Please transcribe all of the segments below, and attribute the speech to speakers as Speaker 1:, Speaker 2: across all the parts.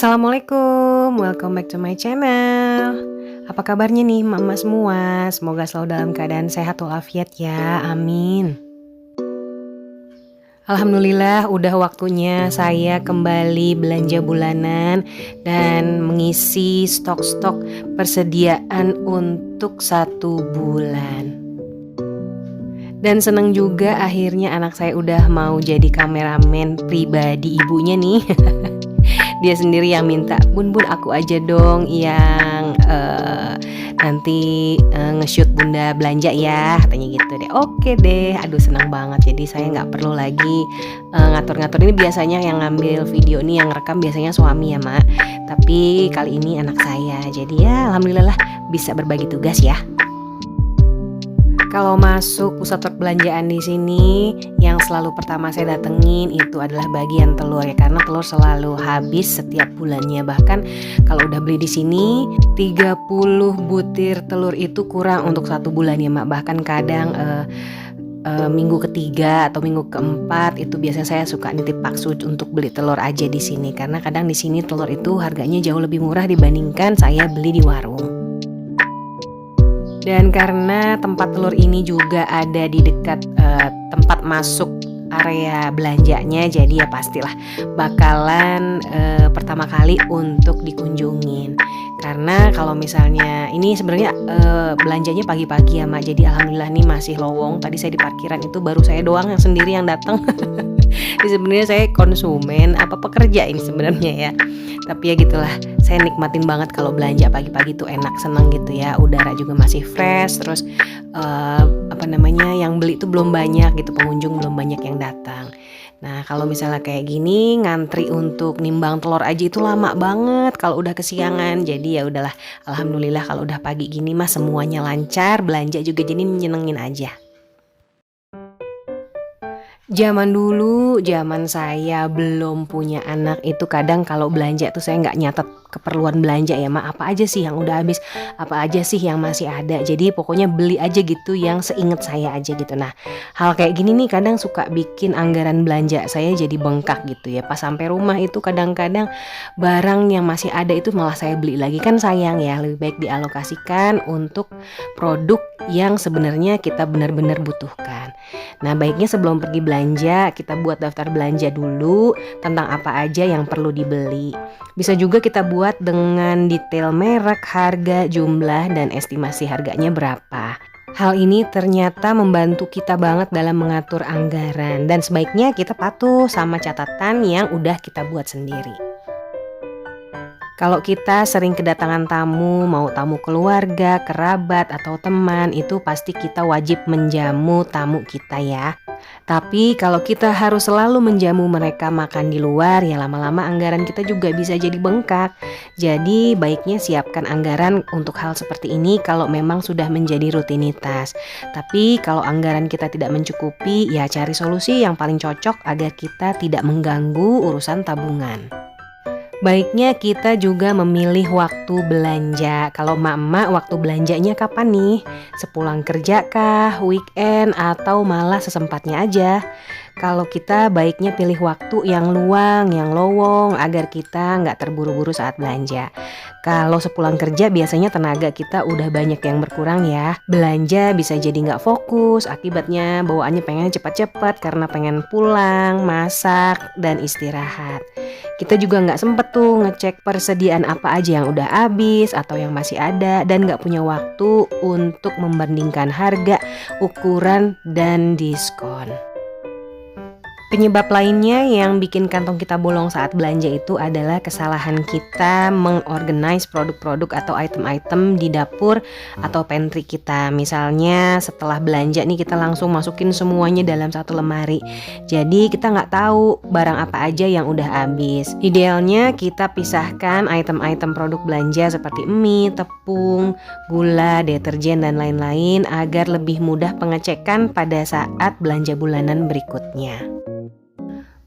Speaker 1: Assalamualaikum, welcome back to my channel. Apa kabarnya nih mama semua? Semoga selalu dalam keadaan sehat walafiat ya, amin. Alhamdulillah udah waktunya saya kembali belanja bulanan dan mengisi stok-stok persediaan untuk 1 bulan. Dan seneng juga akhirnya anak saya udah mau jadi kameramen pribadi ibunya nih. Dia sendiri yang minta, bun aku aja dong yang nanti nge-shoot bunda belanja ya, katanya gitu deh. Oke deh, aduh senang banget. Jadi saya nggak perlu lagi ngatur-ngatur. Ini biasanya yang ngambil video nih, yang rekam biasanya suami ya mak. Tapi kali ini anak saya. Jadi ya alhamdulillah bisa berbagi tugas ya. Kalau masuk pusat perbelanjaan di sini, yang selalu pertama saya datengin itu adalah bagian telur ya, karena telur selalu habis setiap bulannya. Bahkan kalau udah beli di sini 30 butir telur itu kurang untuk 1 bulan ya mak. Bahkan kadang minggu ketiga atau minggu keempat itu biasanya saya suka nitip paksu untuk beli telur aja di sini, karena kadang di sini telur itu harganya jauh lebih murah dibandingkan saya beli di warung. Dan karena tempat telur ini juga ada di dekat tempat masuk area belanjanya, jadi ya pastilah bakalan pertama kali untuk dikunjungin. Karena kalau misalnya ini sebenarnya belanjanya pagi-pagi ya mak, jadi alhamdulillah nih masih lowong. Tadi saya di parkiran itu baru saya doang yang sendiri yang datang. Sebenarnya saya konsumen apa pekerja ini sebenarnya ya, tapi ya gitulah, saya nikmatin banget kalau belanja pagi-pagi tuh enak, seneng gitu ya. Udara juga masih fresh, terus yang beli tuh belum banyak gitu, pengunjung belum banyak yang datang. Nah kalau misalnya kayak gini ngantri untuk nimbang telur aja itu lama banget kalau udah kesiangan. Jadi ya udahlah, alhamdulillah kalau udah pagi gini mah semuanya lancar, belanja juga jadi nyenengin aja. Zaman dulu, zaman saya belum punya anak itu kadang kalau belanja tuh saya nggak nyatet keperluan belanja ya mak, apa aja sih yang udah habis, apa aja sih yang masih ada. Jadi pokoknya beli aja gitu yang seinget saya aja gitu. Nah hal kayak gini nih kadang suka bikin anggaran belanja saya jadi bengkak gitu ya. Pas sampai rumah itu kadang-kadang barang yang masih ada itu malah saya beli lagi, kan sayang ya. Lebih baik dialokasikan untuk produk yang sebenarnya kita benar-benar butuhkan. Nah baiknya sebelum pergi belanja kita buat daftar belanja dulu tentang apa aja yang perlu dibeli. Bisa juga kita buat dengan detail merek, harga, jumlah, dan estimasi harganya berapa. Hal ini ternyata membantu kita banget dalam mengatur anggaran, dan sebaiknya kita patuh sama catatan yang udah kita buat sendiri. Kalau kita sering kedatangan tamu, mau tamu keluarga, kerabat, atau teman, itu pasti kita wajib menjamu tamu kita ya. Tapi kalau kita harus selalu menjamu mereka makan di luar, ya lama-lama anggaran kita juga bisa jadi bengkak. Jadi baiknya siapkan anggaran untuk hal seperti ini kalau memang sudah menjadi rutinitas. Tapi kalau anggaran kita tidak mencukupi, ya cari solusi yang paling cocok agar kita tidak mengganggu urusan tabungan. Baiknya kita juga memilih waktu belanja. Kalau emak-emak waktu belanjanya kapan nih? Sepulang kerja kah, weekend, atau malah sesempatnya aja? Kalau kita baiknya pilih waktu yang luang, yang lowong, agar kita nggak terburu-buru saat belanja. Kalau sepulang kerja biasanya tenaga kita udah banyak yang berkurang ya. Belanja bisa jadi nggak fokus, akibatnya bawaannya pengen cepat-cepat karena pengen pulang, masak, dan istirahat. Kita juga nggak sempet tuh ngecek persediaan apa aja yang udah habis atau yang masih ada, dan nggak punya waktu untuk membandingkan harga, ukuran, dan diskon. Penyebab lainnya yang bikin kantong kita bolong saat belanja itu adalah kesalahan kita mengorganize produk-produk atau item-item di dapur atau pantry kita. Misalnya setelah belanja nih kita langsung masukin semuanya dalam satu lemari. Jadi kita nggak tahu barang apa aja yang udah habis. Idealnya kita pisahkan item-item produk belanja seperti mie, tepung, gula, deterjen, dan lain-lain agar lebih mudah pengecekan pada saat belanja bulanan berikutnya.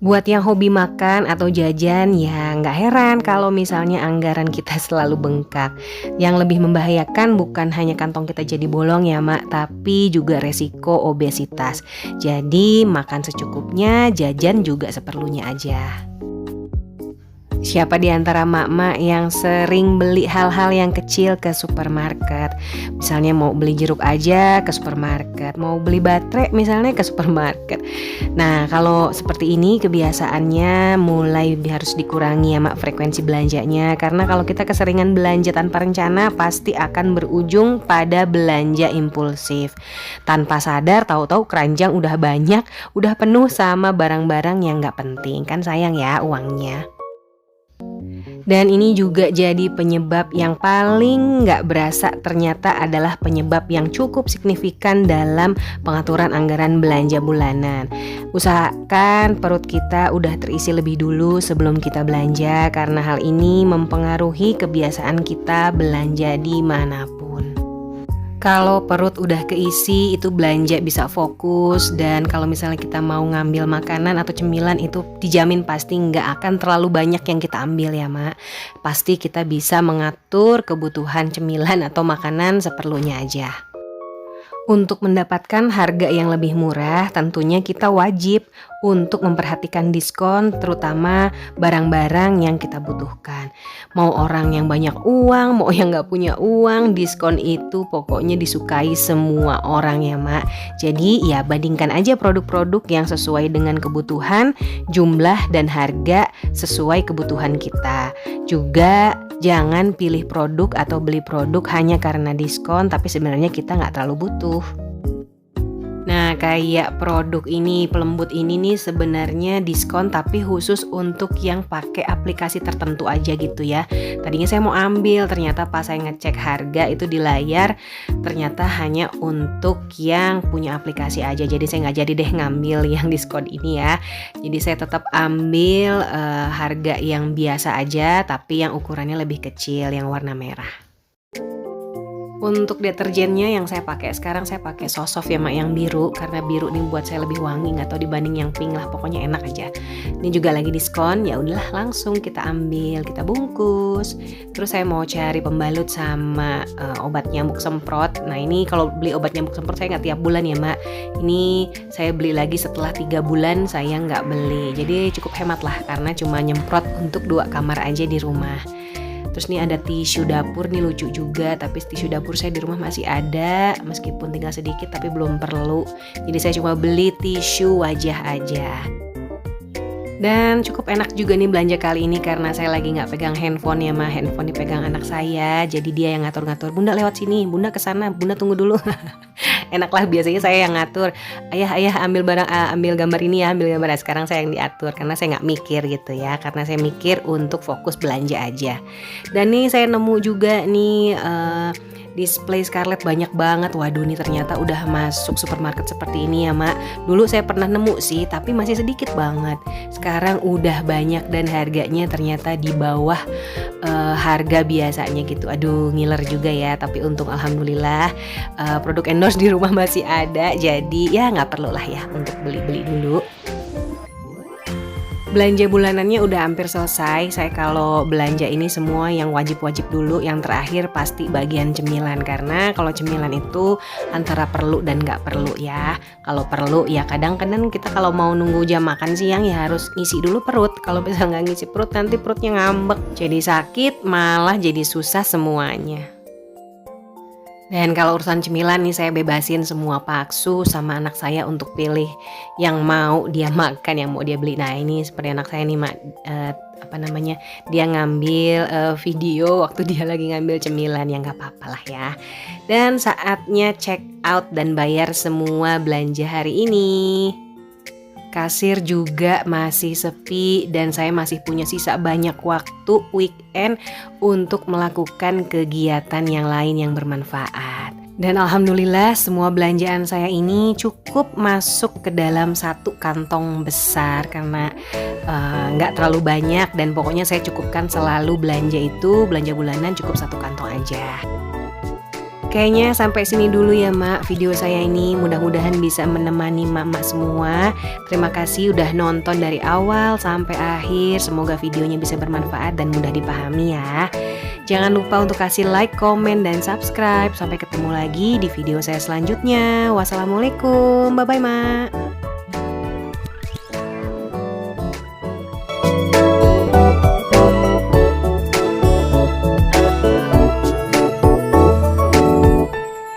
Speaker 1: Buat yang hobi makan atau jajan, ya nggak heran kalau misalnya anggaran kita selalu bengkak. Yang lebih membahayakan bukan hanya kantong kita jadi bolong ya mak, tapi juga resiko obesitas. Jadi makan secukupnya, jajan juga seperlunya aja. Siapa di antara mak-mak yang sering beli hal-hal yang kecil ke supermarket? Misalnya mau beli jeruk aja ke supermarket, mau beli baterai misalnya ke supermarket. Nah, kalau seperti ini kebiasaannya mulai harus dikurangi ya mak, frekuensi belanjanya. Karena kalau kita keseringan belanja tanpa rencana pasti akan berujung pada belanja impulsif. Tanpa sadar tahu-tahu keranjang udah banyak, udah penuh sama barang-barang yang gak penting. Kan sayang ya uangnya. Dan ini juga jadi penyebab yang paling nggak berasa ternyata adalah penyebab yang cukup signifikan dalam pengaturan anggaran belanja bulanan. Usahakan perut kita udah terisi lebih dulu sebelum kita belanja, karena hal ini mempengaruhi kebiasaan kita belanja dimanapun. Kalau perut udah keisi itu belanja bisa fokus, dan kalau misalnya kita mau ngambil makanan atau cemilan itu dijamin pasti nggak akan terlalu banyak yang kita ambil ya mak. Pasti kita bisa mengatur kebutuhan cemilan atau makanan seperlunya aja. Untuk mendapatkan harga yang lebih murah, tentunya kita wajib untuk memperhatikan diskon, terutama barang-barang yang kita butuhkan. Mau orang yang banyak uang, mau yang gak punya uang, diskon itu pokoknya disukai semua orang ya mak. Jadi ya bandingkan aja produk-produk yang sesuai dengan kebutuhan, jumlah dan harga sesuai kebutuhan kita. Juga jangan pilih produk atau beli produk hanya karena diskon tapi sebenarnya kita gak terlalu butuh. Nah, kayak produk ini, pelembut ini nih sebenarnya diskon tapi khusus untuk yang pakai aplikasi tertentu aja gitu ya. Tadinya saya mau ambil, ternyata pas saya ngecek harga itu di layar ternyata hanya untuk yang punya aplikasi aja. Jadi saya nggak jadi deh ngambil yang diskon ini ya. Jadi saya tetap ambil harga yang biasa aja tapi yang ukurannya lebih kecil, yang warna merah. Untuk deterjennya yang saya pakai sekarang, saya pakai Sosof ya mak, yang biru, karena biru nih buat saya lebih wangi, nggak tahu dibanding yang pink lah, pokoknya enak aja. Ini juga lagi diskon, ya udahlah langsung kita ambil, kita bungkus. Terus saya mau cari pembalut sama obat nyamuk semprot. Nah ini kalau beli obat nyamuk semprot saya nggak tiap bulan ya mak. Ini saya beli lagi setelah 3 bulan saya nggak beli. Jadi cukup hemat lah karena cuma nyemprot untuk 2 kamar aja di rumah. Terus nih ada tisu dapur nih, lucu juga, tapi tisu dapur saya di rumah masih ada meskipun tinggal sedikit tapi belum perlu. Jadi saya cuma beli tisu wajah aja. Dan cukup enak juga nih belanja kali ini karena saya lagi nggak pegang handphone ya mah, handphone dipegang anak saya. Jadi dia yang ngatur-ngatur, bunda lewat sini, bunda kesana, bunda tunggu dulu. Enak lah, biasanya saya yang ngatur. Ayah ambil barang, ambil gambar ini ya, ambil gambar. Sekarang saya yang diatur karena saya nggak mikir gitu ya, karena saya mikir untuk fokus belanja aja. Dan nih saya nemu juga nih display Scarlett banyak banget. Waduh nih ternyata udah masuk supermarket seperti ini ya mak. Dulu saya pernah nemu sih tapi masih sedikit banget. Sekarang udah banyak dan harganya ternyata di bawah harga biasanya gitu. Aduh ngiler juga ya, tapi untung alhamdulillah produk endorse di rumah masih ada. Jadi ya nggak perlu lah ya untuk beli-beli dulu. Belanja bulanannya udah hampir selesai. Saya kalau belanja ini semua yang wajib-wajib dulu. Yang terakhir pasti bagian cemilan, karena kalau cemilan itu antara perlu dan gak perlu ya. Kalau perlu ya kadang-kadang kita kalau mau nunggu jam makan siang ya harus ngisi dulu perut. Kalau bisa gak ngisi perut nanti perutnya ngambek, jadi sakit, malah jadi susah semuanya. Dan kalau urusan cemilan nih saya bebasin semua paksu sama anak saya untuk pilih yang mau dia makan, yang mau dia beli. Nah ini seperti anak saya nih mak, dia ngambil video waktu dia lagi ngambil cemilan, ya nggak apa-apa lah ya. Dan saatnya check out dan bayar semua belanja hari ini. Kasir juga masih sepi dan saya masih punya sisa banyak waktu weekend untuk melakukan kegiatan yang lain yang bermanfaat. Dan alhamdulillah semua belanjaan saya ini cukup masuk ke dalam satu kantong besar karena nggak terlalu banyak, dan pokoknya saya cukupkan selalu belanja bulanan cukup satu kantong aja. Kayaknya sampai sini dulu ya mak video saya ini, mudah-mudahan bisa menemani mak-mak semua. Terima kasih udah nonton dari awal sampai akhir, semoga videonya bisa bermanfaat dan mudah dipahami ya. Jangan lupa untuk kasih like, komen, dan subscribe. Sampai ketemu lagi di video saya selanjutnya. Wassalamualaikum, bye-bye mak.